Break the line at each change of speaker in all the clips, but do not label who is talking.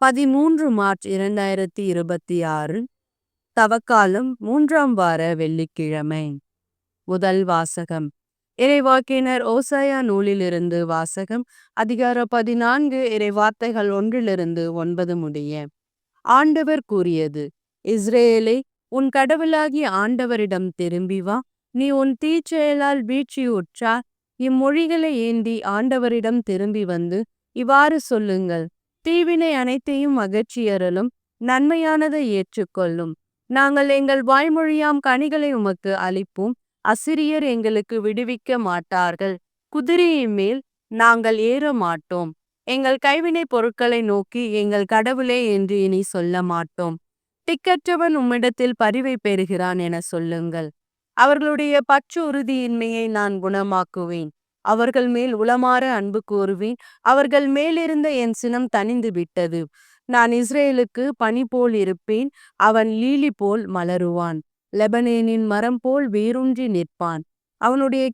13 March 2026 தவக்காலம் 3ஆம் வார வெள்ளிக்கிழமை. முதல் வாசகம். இறைவாக்கினர் ஓசாயா நூலிலிருந்து வாசகம். அதிகாரம் 14 இறைவார்த்தைகள் 1-9 முடிய. ஆண்டவர் கூறியது: இஸ்ரேலே, உன் கடவுளாகிய ஆண்டவரிடம் திரும்பி வா. நீ உன் தீச்செயலால் வீழ்ச்சியுற்றார். இம்மொழிகளை ஏந்தி ஆண்டவரிடம் திரும்பி வந்து இவ்வாறு சொல்லுங்கள்: தீவினை அனைத்தையும் அகற்றியறலும், நன்மையானதை ஏற்றுக்கொள்ளும். நாங்கள் எங்கள் வாய்மொழியாம் கனிகளை உமக்கு அளிப்போம். அசிரியர் எங்களுக்கு விடுவிக்க மாட்டார்கள். குதிரையின் மேல் நாங்கள் ஏற மாட்டோம். எங்கள் கைவினை பொருட்களை நோக்கி எங்கள் கடவுளே என்று இனி சொல்ல மாட்டோம். திக்கற்றவன் உம்மிடத்தில் பரிவை பெறுகிறான் என சொல்லுங்கள். அவர்களுடைய பற்று உறுதியின்மையை நான் குணமாக்குவேன். அவர்கள் மேல் உளமாற அன்பு கூறுவேன். அவர்கள் மேலிருந்த என் சினம் தணிந்து விட்டது. நான் இஸ்ரேலுக்கு பனி போல் இருப்பேன். அவன் லீலி போல் மலருவான். லெபனேனின் மரம் போல் வேரூன்றி நிற்பான். அவனுடைய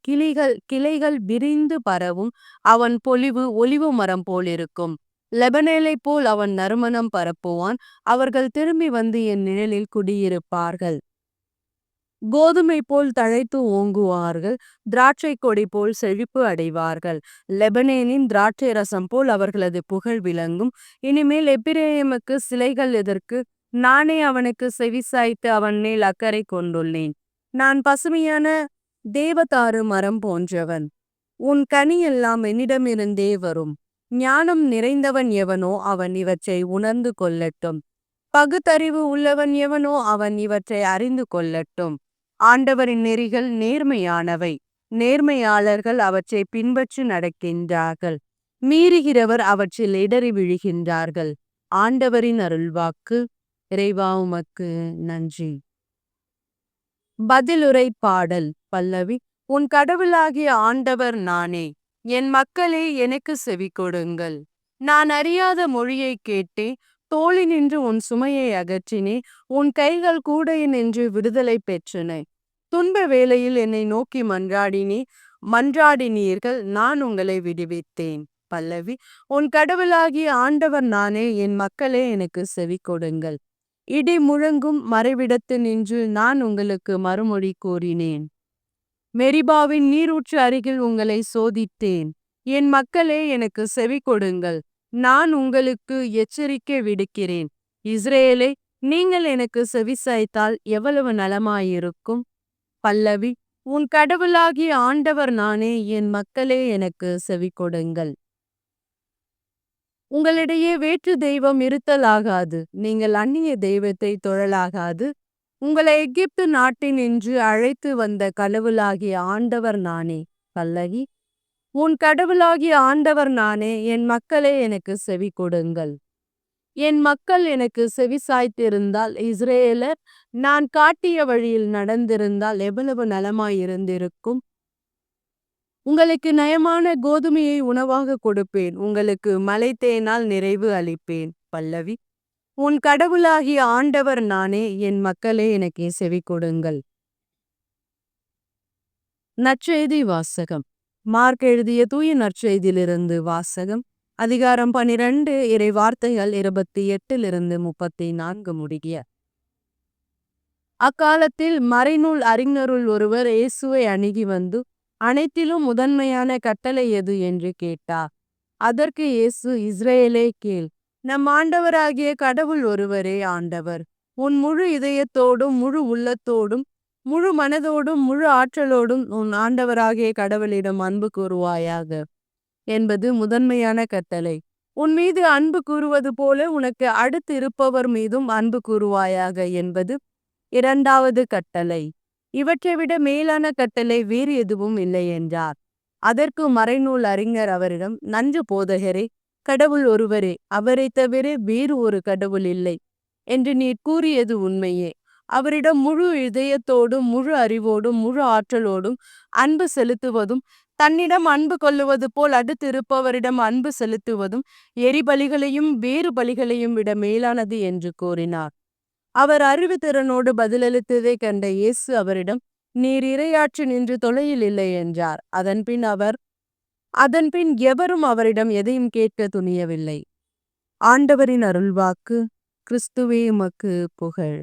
கிளைகள் விரிந்து பரவும். அவன் பொலிவு ஒலிவு மரம் போல் இருக்கும். லெபனேலை போல் அவன் நறுமணம் பரப்புவான். அவர்கள் திரும்பி வந்து என் நிழலில் குடியிருப்பார்கள். கோதுமை போல் தழைத்து ஓங்குவார்கள். திராட்சை கொடி போல் செழிப்பு அடைவார்கள். லெபனேனின் திராட்சை ரசம் போல் அவர்களது புகழ் விளங்கும். இனிமேல் எப்பிரேமுக்கு சிலைகள் எதற்கு? நானே அவனுக்கு செவிசாய்த்து அவன் மேல் அக்கறை கொண்டுள்ளேன். நான் பசுமையான தேவதாரு மரம் போன்றவன். உன் கனி எல்லாம் என்னிடமிருந்தே வரும். ஞானம் நிறைந்தவன் எவனோ அவன் இவற்றை உணர்ந்து கொள்ளட்டும். பகுத்தறிவு உள்ளவன் எவனோ அவன் இவற்றை அறிந்து கொள்ளட்டும். ஆண்டவரின் நெறிகள் நேர்மையானவை. நேர்மையாளர்கள் அவற்றை பின்பற்றி நடக்கின்றார்கள். மீறுகிறவர் அவற்றில் இடறி விழுகின்றார்கள். ஆண்டவரின் அருள்வாக்கு. இறைவா உமக்கு நன்றி. பதிலுரை பாடல். பல்லவி. உன் கடவுளாகிய ஆண்டவர் நானே. என் மக்களே, எனக்கு செவி கொடுங்கள். நான் அறியாத மொழியை கேட்டே. தோளினின்று உன் சுமையை அகற்றினே. உன் கைகள் கூடையினின்று விடுதலை பெற்றன. துன்ப வேளையில் என்னை நோக்கி மன்றாடினீர்கள், நான் உங்களை விடுவித்தேன். பல்லவி. உன் கடவுளாகிய ஆண்டவர் நானே. என் மக்களே, எனக்கு செவி கொடுங்கள். இடி முழங்கும் மறைவிடத்து நின்று நான் உங்களுக்கு மறுமொழி கூறினேன். மெரிபாவின் நீரூற்று அருகில் உங்களை சோதித்தேன். என் மக்களே, எனக்கு செவி கொடுங்கள். நான் உங்களுக்கு எச்சரிக்கை விடுக்கிறேன். இஸ்ரேலே, நீங்கள் எனக்கு செவிசாய்த்தால் எவ்வளவு நலமாயிருக்கும். பல்லவி. உன் கடவுளாகிய ஆண்டவர் நானே. என் மக்களே, எனக்கு செவி கொடுங்கள். உங்களிடையே வேற்று தெய்வம் இருத்தலாகாது. நீங்கள் அந்நிய தெய்வத்தை தொழலாகாது. உங்களை எகிப்து நாட்டினின்று அழைத்து வந்த கடவுளாகிய ஆண்டவர் நானே. பல்லவி. உன் கடவுளாகிய ஆண்டவர் நானே. என் மக்களே, எனக்கு செவி கொடுங்கள். என் மக்கள் எனக்கு செவி சாய்த்திருந்தால், இஸ்ரேலர் நான் காட்டிய வழியில் நடந்திருந்தால் எவ்வளவு நலமாயிருந்திருக்கும். உங்களுக்கு நயமான கோதுமையை உணவாக கொடுப்பேன். உங்களுக்கு மலைத்தேனால் நிறைவு அளிப்பேன். பல்லவி. உன் கடவுளாகிய ஆண்டவர் நானே. என் மக்களே, எனக்கு செவி கொடுங்கள். நற்செய்தி வாசகம். மார்க் எழுதிய தூய நற்செய்தியிலிருந்து வாசகம். அதிகாரம் 12 இறை வார்த்தைகள் 28-34 முடிய. அக்காலத்தில் மறைநூல் அறிஞருள் ஒருவர் இயேசுவை அணுகி வந்து, அனைத்திலும் முதன்மையான கட்டளை எது என்று கேட்டார். அதற்கு இயேசு, இஸ்ரேலே கேள். நம் ஆண்டவராகிய கடவுள் ஒருவரே ஆண்டவர். உன் முழு இதயத்தோடும் முழு உள்ளத்தோடும் முழு மனதோடும் முழு ஆற்றலோடும் உன் ஆண்டவராகிய கடவுளிடம் அன்பு கூறுவாயாக என்பது முதன்மையான கட்டளை. உன் மீது அன்பு கூறுவது போல உனக்கு அடுத்து இருப்பவர் மீதும் அன்பு கூறுவாயாக என்பது இரண்டாவது கட்டளை. இவற்றை விட மேலான கட்டளை வேறு எதுவும் இல்லை என்றார். அதற்கு மறைநூல் அறிஞர் அவரிடம், நன்று போதகரே, கடவுள் ஒருவரே, அவரை தவிர வேறு ஒரு கடவுள் இல்லை என்று நீர் கூறியது உண்மையே. அவரிடம் முழு இதயத்தோடும் முழு அறிவோடும் முழு ஆற்றலோடும் அன்பு செலுத்துவதும், தன்னிடம் அன்பு கொள்ளுவது போல் அடுத்து இருப்பவரிடம் அன்பு செலுத்துவதும் எரிபலிகளையும் வேறு பலிகளையும் விட மேலானது என்று கூறினார். அவர் அறிவுத்திறனோடு பதிலளித்ததை கண்ட இயேசு அவரிடம், நீர் இறையாட்சி நின்று தொலையில் இல்லை என்றார். அதன்பின் எவரும் அவரிடம் எதையும் கேட்க துணியவில்லை. ஆண்டவரின் அருள்வாக்கு. கிறிஸ்துவே உமக்கு புகழ்.